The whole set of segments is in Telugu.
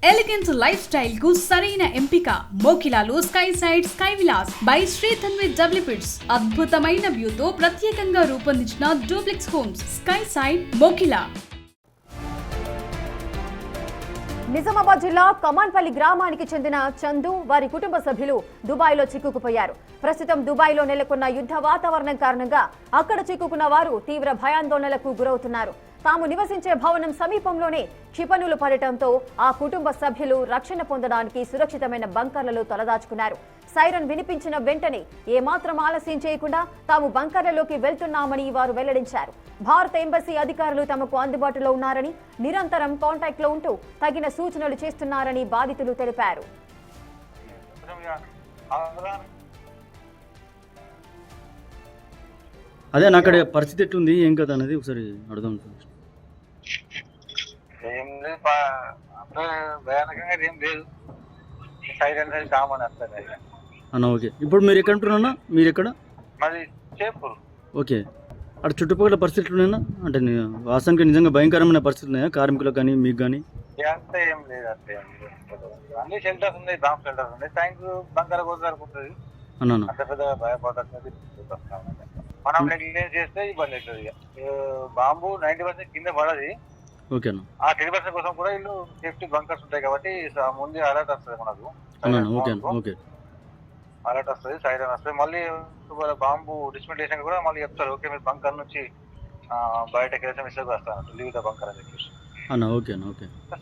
ఎలిగెన్స్ లైఫ్ స్టైల్ కు సరైన ఎంపిక మోకిలాలో sky side sky villas by Shri Dhanvi developers. అద్భుతమైన వ్యూతో ప్రత్యేకంగా రూపొందించిన duplex homes sky side Mokila. Nizamabad జిల్లా కమాన్పల్లి గ్రామానికి చెందిన చందు వారి కుటుంబ సభ్యులు దుబాయ్లో చిక్కుకుపోయారు. ప్రస్తుతం దుబాయ్లో నెలకొన్న యుద్ధ వాతావరణం కారణంగా అక్కడ చిక్కుకున్న వారు తీవ్ర భయాందోళనలకు గురవుతున్నారు. తాము నివసించే భవనం సమీపంలోనే క్షిపణులు పడటంతో ఆ కుటుంబ సభ్యులు రక్షణ పొందడానికి సురక్షితమైన బంకర్లలో తలదాచుకున్నారు. సైరన్ వినిపించిన వెంటనే ఏమాత్రం ఆలస్యం చేయకుండా తాము బంకర్లలోకి వెళ్తున్నామని వారు వెల్లడించారు. భారత ఎంబసీ అధికారులు తమకు అందుబాటులో ఉన్నారని, నిరంతరం కాంటాక్ట్ లో ఉంటూ తగిన సూచనలు చేస్తున్నారని బాధితులు తెలిపారు. అదే అక్కడ పరిస్థితి ఎట్లుంది ఏం కదా అనేది ఒకసారి అడుగుదాం. భయానకంగా ఏం లేదు, సైలెంట్ కామన్ వస్తుంది అన్న. ఓకే, ఇప్పుడు మీరు ఎక్కడ ఉంటున్నా? మీరు ఎక్కడ? మరి చేపూరు. ఓకే, అక్కడ చుట్టుపక్కల పరిస్థితులు ఉన్నాయన్నా? అంటే వాస్తవానికి నిజంగా భయంకరమైన పరిస్థితులు ఉన్నాయా కార్మికులకు కానీ మీకు కానీ? అంతా ఏం లేదు, అంతే ఏం లేదు. అన్ని షెల్టర్స్ ఉన్నాయి, బాంబ్ షెల్టర్స్ ఉన్నాయి. ట్యాంక్ బంకర కోసరికి అన్న అంత పెద్దగా భయపడుతుంది. మనం నెగ్లిజెన్స్ చేస్తే ఇబ్బంది అవుతుంది. బాంబు 90% కింద పడది. ఓకేనా, ఆ 10% కోసం కూడా వీళ్ళు సేఫ్టీ బంకర్స్ ఉంటాయి కాబట్టి ముందే అలర్ట్ వస్తుంది మనకు. అలర్ట్ వస్తుంది, సైరన్ వస్తుంది. మళ్ళీ బాంబు డిస్మెంటేషన్ కూడా మళ్ళీ చెప్తారు, ఓకే మీరు బంకర్ నుంచి బయట కేసం ఇసుకు వస్తాను లీవ్ ద బంకర్ అని చెప్పేసి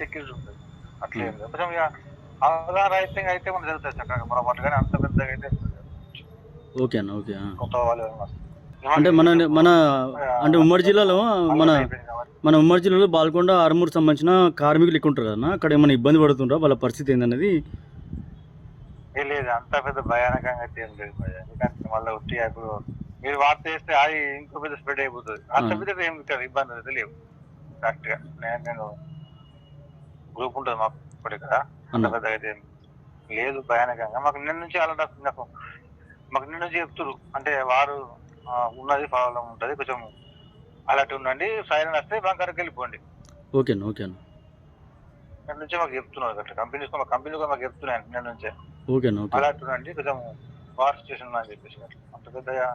సెక్యూరిటీ ఉంటుంది. అట్లే కొంచెం అవగాహన అయితే మనం జరుగుతుంది చక్కగా మనం అట్లా. అంత పెద్దగా అయితే కొత్త వాళ్ళు అంటే మన అంటే ఉమ్మడి జిల్లాలో మన ఉమ్మడి జిల్లాలో బాల్కొండ ఆర్మూర్ సంబంధించిన కార్మికులు ఎక్కువ ఉంటారు కదా, అక్కడ ఏమైనా ఇబ్బంది పడుతుంటారా? వాళ్ళ పరిస్థితి ఏందనేది. లేదు, అంత పెద్ద భయానకంగా అయితే ఏం లేదు. ఎందుకంటే మళ్ళీ ఉట్టి ఇప్పుడు మీరు వార్త చేస్తే అది ఇంకో పెద్ద స్ప్రెడ్ అయిపోతుంది. అంత పెద్ద ఏం ఇబ్బంది అయితే లేవు. కరెక్ట్ గా నేను గ్రూప్ ఉంటుంది మాకు ఇప్పటి కదా, అంత పెద్దగా అయితే లేదు భయానకంగా. మాకు నిన్న నుంచి అలర్ట్ వస్తుంది. మాకు నిన్న నుంచి చెప్తున్నారు, అంటే వారు ఉన్నది ప్రాబ్లం ఉంటుంది, కొంచెం అలర్ట్ ఉండండి, సైరన్ వస్తే బంకర్కి వెళ్ళిపోండి. ఓకేనా నిన్న నుంచే మాకు చెప్తున్నారు అట్లా. కంపెనీ కూడా మాకు చెప్తున్నాయి నిన్న నుంచే, ఓకేనా అలర్ట్ ఉండండి, కొంచెం వార్ స్టేషన్ అని చెప్పేసి. అంత పెద్దగా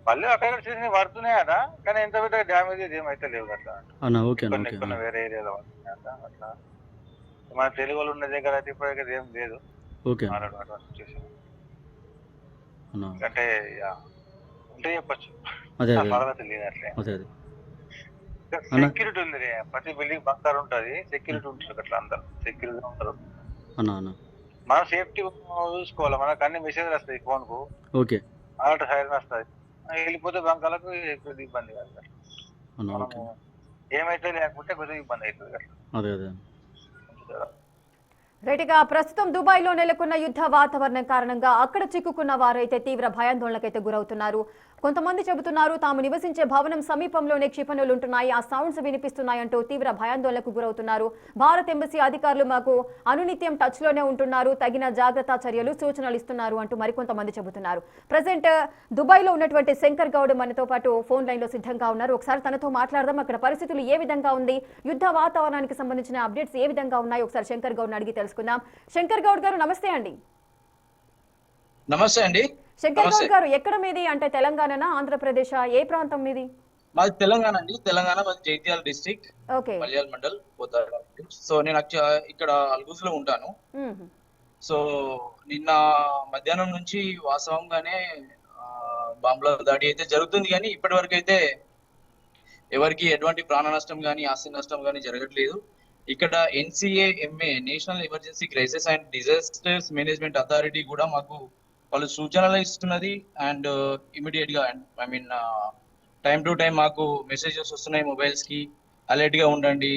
మళ్ళీ అక్కడ స్టేషన్ పడుతున్నాయి కదా, కానీ ఎంత పెద్ద డ్యామేజ్ ఏమైతే లేవు అట్లా. కొన్ని వేరే ఏరియాలో అట్లా. మన తెలుగు వాళ్ళు ఉన్న దగ్గర అయితే ఇప్పటికైతే ఏం లేదు స్టేషన్. అంటే ఉంటే చెప్పచ్చు, పర్వాలేదు లేదు. అట్లే సెక్యూరిటీ ఉంది, ప్రతి బిల్డింగ్ బంకర్ ఉంటది, సెక్యూరిటీ ఉంటుంది అట్లా. అందరు సెక్యూరిటీ ఉంటారు. మనం సేఫ్టీ చూసుకోవాలి. మనకు అన్ని మెసేజ్ వస్తాయి ఫోన్ కు, అలర్ట్ సైరన్ వస్తుంది. వెళ్ళిపోతే బంకాలకు ఇబ్బంది కాదు. మనము ఏమైతే లేకపోతే కొంచెం ఇబ్బంది అవుతుంది అట్లా. రైట్గా ప్రస్తుతం దుబాయ్లో నెలకొన్న యుద్ధ వాతావరణం కారణంగా అక్కడ చిక్కుకున్న వారైతే తీవ్ర భయాందోళనకైతే గురవుతున్నారు. కొంతమంది చెబుతున్నారు తాము నివసించే భవనం సమీపంలోనే క్షిపణులు ఉంటున్నాయి, ఆ సౌండ్స్ వినిపిస్తున్నాయంటూ తీవ్ర భయాందోళనకు గురవుతున్నారు. భారత ఎంబసీ అధికారులు మాకు అనునిత్యం టచ్ లోనే ఉంటున్నారు, తగిన జాగ్రత్త చర్యలు సూచనలు ఇస్తున్నారు అంటూ మరికొంతమంది చెబుతున్నారు. ప్రజెంట్ దుబాయ్లో ఉన్నటువంటి శంకర్ గౌడ్ మనతో పాటు ఫోన్ లైన్ లో సిద్ధంగా ఉన్నారు. ఒకసారి తనతో మాట్లాడదాం. అక్కడ పరిస్థితులు ఏ విధంగా ఉంది, యుద్ధ వాతావరణానికి సంబంధించిన అప్డేట్స్ ఏ విధంగా ఉన్నాయి, ఒకసారి శంకర్ గౌడ్ అడిగి తెలుసుకుందాం. శంకర్ గౌడ్ గారు నమస్తే అండి. నమస్తే అండి. శంకర్ గౌడ్ గారు ఎక్కడ మీది? అంటే తెలంగాణనా ఆంధ్రప్రదేశ్, ఏ ప్రాంతం మీది? మాది తెలంగాణ అండి. తెలంగాణ, మాది జైత్యాల డిస్ట్రిక్ట్, మల్యాల్ మండల్, పోతాడ. సో నేను ఇక్కడ అల్గూజ్ లో ఉంటాను. సో నిన్న మధ్యాహ్నం నుంచి వాస్తవంగానే బాంబుల దాడి అయితే జరుగుతుంది, కానీ ఇప్పటి వరకు అయితే ఎవరికి ఎటువంటి ప్రాణ నష్టం కానీ ఆస్తి నష్టం కానీ జరగట్లేదు. ఇక్కడ NCAMA national emergency crisis and disasters management authority కూడా మాకు వాళ్ళు సూచనలు ఇస్తున్నది. అండ్ ఇమీడియట్ గా టైం టు టైం మాకు మెసేజెస్ వస్తున్నాయి మొబైల్స్ కి, అలర్ట్ గా ఉండండి.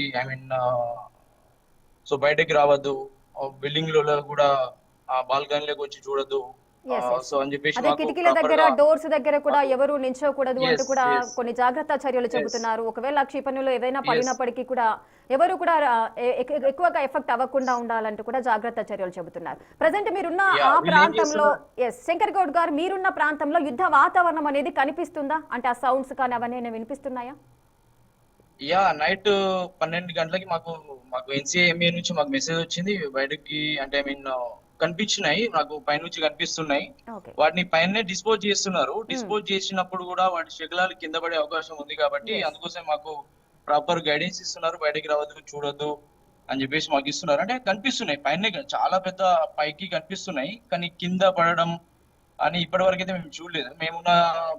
సో బయటకి రావద్దు, బిల్డింగ్ లో కూడా బాల్కనీలోకి వచ్చి చూడద్దు. సో అని చెప్పేసి కిటికీల దగ్గర, డోర్స్ దగ్గర కూడా ఎవరు నిల్చోకూడదు అంటూ కూడా కొన్ని జాగ్రత్త చర్యలు చెబుతున్నారు. ఒకవేళ క్షిపణులు ఏదైనా పడినప్పటికీ కూడా ఎవరు కూడా ఎక్కువగా ఎఫెక్ట్ అవ్వకుండా ఉండాలంటూ కూడా జాగ్రత్త చర్యలు చెబుతున్నారు. ప్రజెంట్ మీరున్న ఆ ప్రాంతంలో, శంకర్ గౌడ్ గారు మీరున్న ప్రాంతంలో యుద్ధ వాతావరణం అనేది కనిపిస్తుందా? అంటే ఆ సౌండ్స్ కానీ అవన్నీ వినిపిస్తున్నాయా? యా నైట్ 12 గంటలకి మాకు ఎన్సీఏఎంఏ నుంచి మాకు మెసేజ్ వచ్చింది బయటకి, అంటే ఐ మీన్ కనిపించినాయి నాకు, పైనుంచి కనిపిస్తున్నాయి. వాటిని పైన డిస్పోజ్ చేస్తున్నారు. డిస్పోజ్ చేసినప్పుడు కూడా వాటి శకలాలు కింద పడే అవకాశం ఉంది కాబట్టి అందుకోసం మాకు ప్రాపర్ గైడెన్స్ ఇస్తున్నారు, బయటకి రావద్దు, చూడొద్దు అని చెప్పేసి మాకు ఇస్తున్నారు. అంటే కనిపిస్తున్నాయి పైన చాలా పెద్ద పైకి కనిపిస్తున్నాయి, కానీ కింద పడడం అని ఇప్పటి వరకు అయితే మేము చూడలేదు. మేమున్న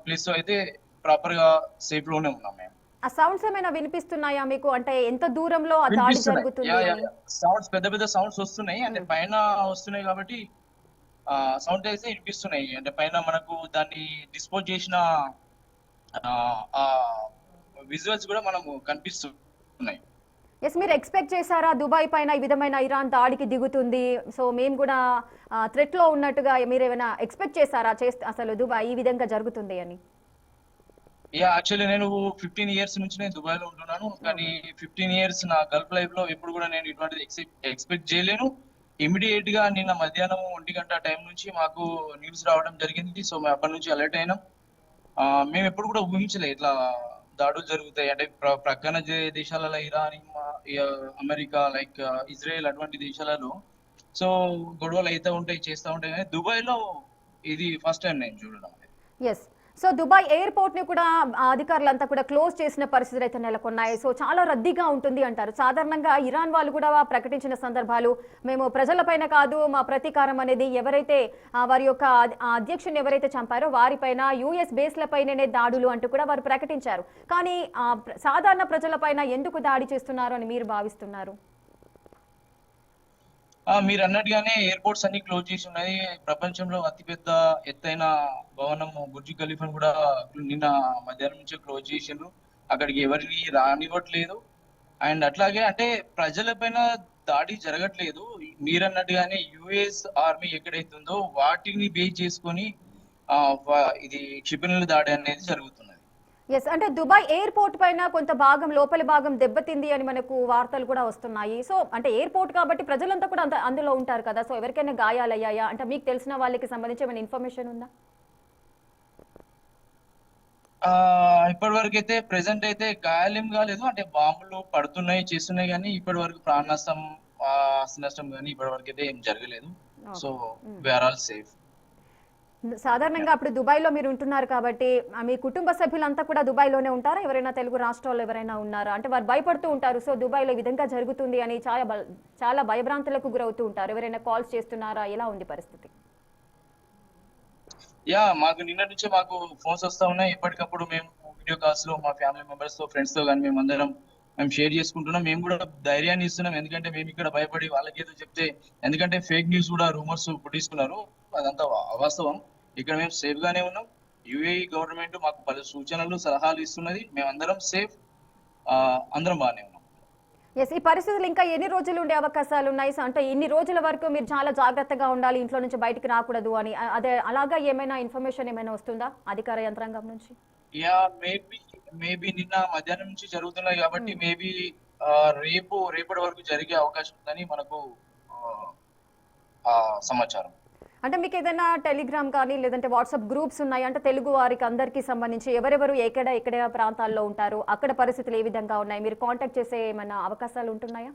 ప్లేస్ అయితే ప్రాపర్ గా సేఫ్ లోనే ఉన్నాం మేము. ఆ సౌండ్స్ ఏమైనా వినిపిస్తున్నాయా మీకు? అంటే ఎంత దూరంలో ఆ దాడి జరుగుతుంది? సౌండ్స్ పెద్ద పెద్ద సౌండ్స్ వస్తున్నాయి, అంటే పైన వస్తున్నాయి కాబట్టి సౌండ్ అయితే వినిపిస్తున్నాయి. అంటే పైన మనకు దాన్ని డిస్పోజ్ చేసిన విజువల్స్ కూడా మనము కనిపిస్తున్నాయి. ఎస్, మీరు ఎక్స్పెక్ట్ చేశారా దుబాయ్ పైన ఈ విధమైన ఇరాన్ దాడికి దిగుతుంది, సో మేము కూడా థ్రెట్ లో ఉన్నట్టుగా మీరు ఏమైనా ఎక్స్పెక్ట్ చేశారా అసలు దుబాయ్ ఈ విధంగా జరుగుతుంది అని? యాక్చువల్లీ నేను 15 ఇయర్స్ నుంచి నేను దుబాయ్ లో ఉంటున్నాను, కానీ 15 ఇయర్స్ నా గల్ఫ్ లైఫ్ లో ఎప్పుడు కూడా నేను ఇటువంటిది ఎక్స్పెక్ట్ చేయలేను. ఇమీడియట్ గా నిన్న మధ్యాహ్నం 1 గంట టైం నుంచి మాకు న్యూస్ రావడం జరిగింది. సో మేము అప్పటి నుంచి అలర్ట్ అయినాం. మేము ఎప్పుడు కూడా ఊహించలే ఇట్లా దాడులు జరుగుతాయి. అంటే ప్రక్కన దేశాలలో ఇరాన్, అమెరికా, లైక్ ఇజ్రాయెల్ అటువంటి దేశాలలో సో గొడవలు అయితే ఉంటాయి, చేస్తూ ఉంటాయి, కానీ దుబాయ్ లో ఇది ఫస్ట్ టైం నేను చూడడం. ఎస్, సో దుబాయ్ ఎయిర్పోర్ట్ ని కూడా అధికారులంతా కూడా క్లోజ్ చేసిన పరిస్థితులు అయితే నెలకొన్నాయి. సో చాలా రద్దీగా ఉంటుంది అంటారు. సాధారణంగా ఇరాన్ వాళ్ళు కూడా ప్రకటించిన సందర్భాలు, మేము ప్రజలపైన కాదు, మా ప్రతీకారం అనేది ఎవరైతే వారి యొక్క అధ్యక్షుని ఎవరైతే చంపారో వారిపైన, యుఎస్ బేస్లపైననే దాడులు అంటూ కూడా వారు ప్రకటించారు. కానీ సాధారణ ప్రజలపైన ఎందుకు దాడి చేస్తున్నారు అని మీరు భావిస్తున్నారు? మీరు అన్నట్టుగానే ఎయిర్పోర్ట్స్ అన్ని క్లోజ్ చేసి ఉన్నాయి. ప్రపంచంలో అతిపెద్ద ఎత్తైన భవనం బుర్జ్ ఖలీఫా కూడా నిన్న మధ్యాహ్నం నుంచి క్లోజ్ చేసిండ్రు. అక్కడికి ఎవరిని రానివ్వట్లేదు. అండ్ అట్లాగే అంటే ప్రజలపైన దాడి జరగట్లేదు. మీరు అన్నట్టుగానే యుఎస్ ఆర్మీ ఎక్కడైతుందో వాటిని బేస్ చేసుకొని ఇది క్షిపణుల దాడి అనేది జరుగుతుంది. ఎస్, అంటే దుబాయ్ ఎయిర్పోర్ట్ పైన కొంత భాగం, లోపలి భాగం దెబ్బతింది అని మనకు వార్తలు కూడా వస్తున్నాయి. సో అంటే ఎయిర్పోర్ట్ కాబట్టి ప్రజలంతా కూడా అందులో ఉంటారు కదా, సో ఎవరికైనా గాయాలయ్యాయా? అంటే మీకు తెలిసిన వాళ్ళకి సంబంధించి ఏమైనా ఇన్ఫర్మేషన్ ఉందా? ఇప్పటి వరకు అయితే ప్రెసెంట్ అయితే గాయాలేం కాలేదు. అంటే బాంబులు పడుతున్నాయి, చేస్తున్నాయి, కానీ ఇప్పటి వరకు ప్రాణ నష్టం, ఆస్తి నష్టం కానీ ఇప్పటి వరకు అయితే ఏం జరగలేదు. So we are all safe. సాధారణంగా అప్పుడు దుబాయ్ లో మీరు ఉంటున్నారు కాబట్టి మీ కుటుంబ సభ్యులంతా కూడా దుబాయ్ లోనే ఉంటారా? ఎవరైనా తెలుగు రాష్ట్రాల్లో ఎవరైనా ఉన్నారా? అంటే వారు భయపడుతూ ఉంటారు, సో దుబాయ్ లో ఈ విధంగా జరుగుతుంది అని చాలా భయభ్రాంతులకు గురవుతూ ఉంటారు. ఎవరైనా కాల్స్ చేస్తున్నారా? ఎలా ఉంది పరిస్థితి? మాకు నిన్న నుంచి మాకు ఫోన్స్ వస్తా ఉన్నాయి. ఎప్పటికప్పుడు మేము వీడియో కాల్స్ లో మా ఫ్యామిలీ మెంబర్స్ తో, ఫ్రెండ్స్ తో కానీ మేము షేర్ చేసుకుంటున్నాం. మేము కూడా ధైర్యాన్ని ఇస్తున్నాం, ఎందుకంటే మేము ఇక్కడ భయపడి వాళ్ళకి ఏదో చెప్తే, ఎందుకంటే ఫేక్ న్యూస్ కూడా రూమర్స్ పుట్టిస్తున్నారు, అదంతా అవాస్తవం. ఇక్కడ మేము సేఫ్ గానే ఉన్నాం. యుఏఈ గవర్నమెంట్ మాకు పలు సూచనలు, సలహాలు ఇస్తున్నది. మేము అందరం సేఫ్, అందరం బాగానే ఉన్నాం. ఎస్, ఈ పరిస్థితులు ఇంకా ఎన్ని రోజులు ఉండే అవకాశాలు ఉన్నాయి? అంటే ఇన్ని రోజుల వరకు మీరు చాలా జాగ్రత్తగా ఉండాలి, ఇంట్లో నుంచి బయటికి రాకూడదు అని, అదే అలాగా ఏమైనా ఇన్ఫర్మేషన్ ఏమైనా వస్తుందా అధికార యంత్రాంగం నుంచి? మేబీ నిన్న మధ్యాహ్నం నుంచి జరుగుతున్నాయి కాబట్టి మేబీ రేపటి వరకు జరిగే అవకాశం ఉందని మనకు సమాచారం. అంటే మీకు ఏదైనా టెలిగ్రామ్ కానీ లేదంటే వాట్సాప్ గ్రూప్స్ ఉన్నాయి అంటే తెలుగు వారికి అందరికీ సంబంధించి ఎవరెవరు ఎక్కడ ప్రాంతాల్లో ఉంటారు, అక్కడ పరిస్థితులు ఏ విధంగా ఉన్నాయి, మీరు కాంటాక్ట్ చేసే ఏమైనా అవకాశాలు ఉంటున్నాయా?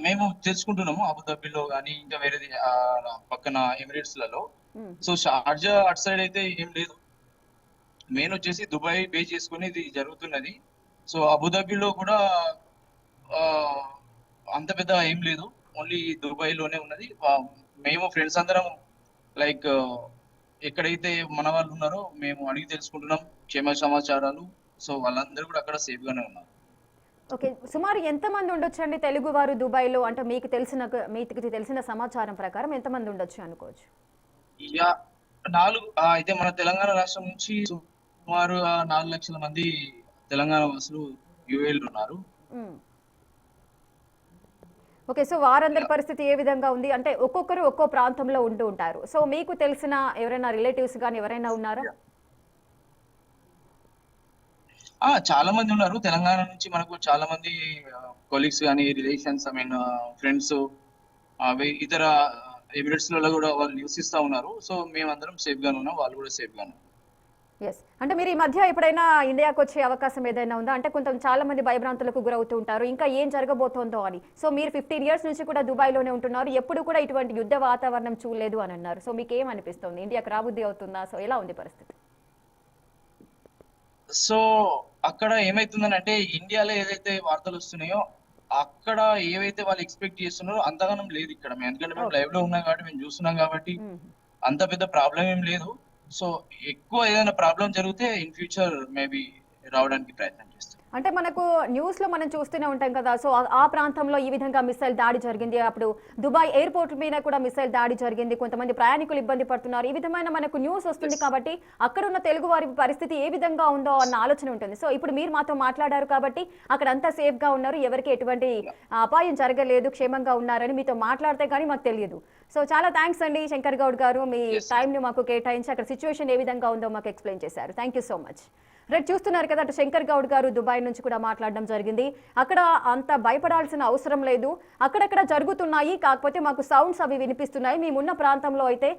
మేము తెలుసుకుంటున్నాము అబుదాబిలో కానీ ఇంకా వేరే పక్కన ఎమిరేట్స్ లలో. సో షార్జా అటు సైడ్ అయితే ఏం లేదు, మెయిన్ వచ్చేసి దుబాయ్ బేస్ చేసుకుని ఇది జరుగుతున్నది. సో అబుదాబిలో కూడా అంత పెద్ద ఏం లేదు, ఓన్లీ దుబాయ్ లోనే ఉన్నది. మేము ఫ్రెండ్స్ అందరం లైక్ ఎక్కడైతే మన వాళ్ళు ఉన్నారో మేము అడిగి తెలుసుకుంటున్నాం క్షేమ సమాచారాలు. సో వాళ్ళందరూ కూడా అక్కడ సేఫ్ గానే ఉన్నారు. ఓకే, సుమారు ఎంతమంది ఉండొచ్చు అండి తెలుగు వారు దుబాయ్ లో? అంటే మీకు తెలిసిన సమాచారం ప్రకారం ఎంతమంది ఉండొచ్చు అనుకోవచ్చు? అయితే మన తెలంగాణ రాష్ట్రం నుంచి సుమారు 4 లక్షల మంది తెలంగాణ వాసులు యుఏలో ఉన్నారు. ఓకే, సో వారందరి పరిస్థితి ఏ విధంగా ఉంది? అంటే ఒక్కొక్కరు ఒక్కో ప్రాంతంలో ఉంటూ ఉంటారు. సో మీకు తెలిసిన ఎవరైనా రిలేటివ్స్ కానీ ఎవరైనా ఉన్నారా? చాలా మంది ఉన్నారు తెలంగాణ నుంచి. మనకు చాలా మంది కొలీగ్స్ కానీ, రిలేషన్స్, ఫ్రెండ్స్ ఇతర ఎమిరేట్స్ లలో కూడా వాళ్ళు నివసిస్తా ఉన్నారు. సో మేమందరం సేఫ్ గానే ఉన్నాం, వాళ్ళు కూడా సేఫ్ గానే. ఎస్, అంటే మీరు ఈ మధ్య ఎప్పుడైనా ఇండియాకి వచ్చే అవకాశం ఏదైనా ఉందా? అంటే కొంచెం చాలా మంది భయభ్రాంతులకు గురవుతూ ఉంటారు, ఇంకా ఏం జరగబోతోందో అని. సో మీరు 15 years నుంచి కూడా దుబాయ్లోనే ఉంటున్నారు, ఎప్పుడు కూడా ఇటువంటి యుద్ధ వాతావరణం చూడలేదు అని అన్నారు. సో మీకు ఏమనిపిస్తుంది, ఇండియాకి రాబుద్ది అవుతుందా? సో ఎలా ఉంది పరిస్థితి? సో అక్కడ ఏమైతుందని అంటే ఇండియాలో ఏదైతే వార్తలు వస్తున్నాయో అక్కడ ఏవైతే వాళ్ళు ఎక్స్పెక్ట్ చేస్తున్నారో అంతగానం లేదు ఇక్కడ. ఎందుకంటే మేము లైవ్ లో ఉన్నాం కాబట్టి మేము చూస్తున్నాం కాబట్టి అంత పెద్ద ప్రాబ్లం ఏం లేదు. సో ఎక్కువ ఏదైనా ప్రాబ్లం జరిగితే ఇన్ ఫ్యూచర్ మేబీ రావడానికి ప్రయత్నం చేస్తాం. అంటే మనకు న్యూస్ లో మనం చూస్తూనే ఉంటాం కదా, సో ఆ ప్రాంతంలో ఈ విధంగా మిసైల్ దాడి జరిగింది, అప్పుడు దుబాయ్ ఎయిర్పోర్ట్ మీద కూడా మిసైల్ దాడి జరిగింది, కొంతమంది ప్రయాణికులు ఇబ్బంది పడుతున్నారు, ఈ విధమైన మనకు న్యూస్ వస్తుంది కాబట్టి అక్కడ ఉన్న తెలుగు వారి పరిస్థితి ఏ విధంగా ఉందో అన్న ఆలోచన ఉంటుంది. సో ఇప్పుడు మీరు మాతో మాట్లాడారు కాబట్టి అక్కడ అంతా సేఫ్ గా ఉన్నారు, ఎవరికి ఎటువంటి అపాయం జరగలేదు, క్షేమంగా ఉన్నారని మీతో మాట్లాడితే కానీ మాకు తెలియదు. సో చాలా థ్యాంక్స్ అండి శంకర్ గౌడ్ గారు, మీ టైంని మాకు కేటాయించి అక్కడ సిచ్యువేషన్ ఏ విధంగా ఉందో మాకు ఎక్స్ప్లెయిన్ చేశారు. Thank you so much. Right, చూస్తున్నారు కదా, అటు శంకర్ గౌడ్ గారు దుబాయ్ నుంచి కూడా మాట్లాడడం జరిగింది. అక్కడ అంత భయపడాల్సిన అవసరం లేదు, అక్కడక్కడ జరుగుతున్నాయి, కాకపోతే మాకు సౌండ్స్ అవి వినిపిస్తున్నాయి. మేమున్న ప్రాంతంలో అయితే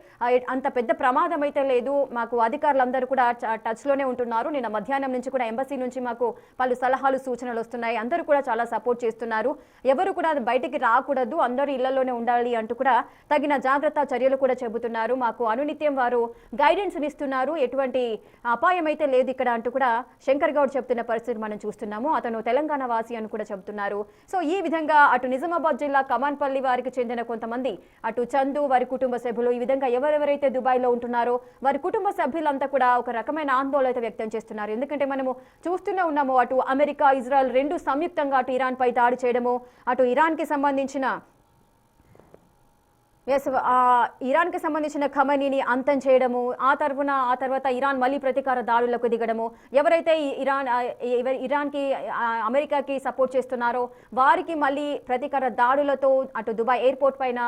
అంత పెద్ద ప్రమాదం అయితే లేదు, మాకు అధికారులందరూ కూడా టచ్లోనే ఉంటున్నారు. నిన్న మధ్యాహ్నం నుంచి కూడా ఎంబసీ నుంచి మాకు పలు సలహాలు సూచనలు వస్తున్నాయి, అందరూ కూడా చాలా సపోర్ట్ చేస్తున్నారు, ఎవరు కూడా బయటికి రాకూడదు, అందరూ ఇళ్లలోనే ఉండాలి అంటూ కూడా తగిన జాగ్రత్త చర్యలు కూడా చెబుతున్నారు. మాకు అనునిత్యం వారు గైడెన్స్ ఇస్తున్నారు, ఎటువంటి అపాయం అయితే లేదు ఇక్కడ అంటూ కూడా శంకర్ గౌడ్ చెప్తున్న పరిస్థితి మనం చూస్తున్నాము. అతను తెలంగాణ వాసి అని కూడా చెబుతున్నారు. సో ఈ విధంగా అటు నిజామాబాద్ జిల్లా కమాన్పల్లి వారికి చెందిన కొంతమంది, అటు చందు వారి కుటుంబ సభ్యులు, ఈ విధంగా ఎవరెవరైతే దుబాయ్లో ఉంటున్నారో వారి కుటుంబ సభ్యులంతా కూడా ఒక రకమైన ఆందోళన అయితే వ్యక్తం చేస్తున్నారు. ఎందుకంటే మనము చూస్తూనే ఉన్నాము, అటు అమెరికా ఇజ్రాయెల్ రెండు సంయుక్తంగా అటు ఇరాన్ పై దాడి చేయడము, అటు ఇరాన్కి సంబంధించిన ఇరాన్కి సంబంధించిన ఖమనీని అంతం చేయడము, ఆ తర్వాత ఇరాన్ మళ్ళీ ప్రతీకార దాడులకు దిగడము, ఎవరైతే ఇరాన్కి అమెరికాకి సపోర్ట్ చేస్తున్నారో వారికి మళ్ళీ ప్రతీకార దాడులతో అటు దుబాయ్ ఎయిర్పోర్ట్ పైన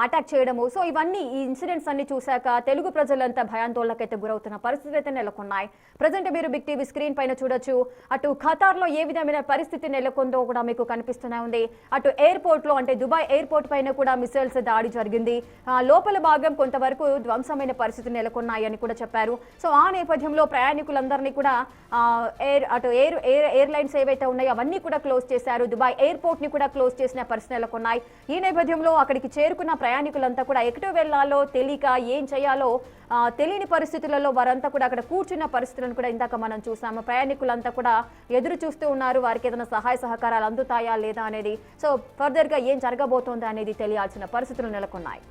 అటాక్ చేయడము. సో ఇవన్నీ ఈ ఇన్సిడెంట్స్ అన్ని చూశాక తెలుగు ప్రజలంతా భయాందోళనకైతే గురవుతున్న పరిస్థితి అయితే నెలకొన్నాయి. ప్రజెంట్ మీరు బిగ్ టీవీ స్క్రీన్ పైన చూడొచ్చు, అటు ఖతార్లో ఏ విధమైన పరిస్థితి నెలకొందో కూడా మీకు కనిపిస్తూనే ఉంది. అటు ఎయిర్పోర్ట్లో అంటే దుబాయ్ ఎయిర్పోర్ట్ పైన కూడా మిసైల్స్ దాడి జరిగింది, లోపల భాగం కొంతవరకు ధ్వంసమైన పరిస్థితి నెలకొన్నాయి అని కూడా చెప్పారు. సో ఆ నేపథ్యంలో ప్రయాణికులందరినీ కూడా ఎయిర్లైన్స్ ఏవైతే ఉన్నాయో అవన్నీ కూడా క్లోజ్ చేశారు, దుబాయ్ ఎయిర్పోర్ట్ ని కూడా క్లోజ్ చేసిన పరిస్థితి నెలకొన్నాయి. ఈ నేపథ్యంలో అక్కడికి చేరుకున్న ప్రయాణికులంతా కూడా ఎక్కడో వెళ్లాలో తెలియక ఏం చేయాలో తెలియని పరిస్థితులలో వారంతా కూడా అక్కడ కూర్చున్న పరిస్థితులను కూడా ఇందాక మనం చూసాము. ప్రయాణికులంతా కూడా ఎదురు చూస్తూ ఉన్నారు, వారికి ఏదైనా సహాయ సహకారాలు అందుతాయా లేదా అనేది, సో ఫర్దర్ గా ఏం జరగబోతోంది అనేది తెలియాల్సిన పరిస్థితులు నెలకొన్నాయి.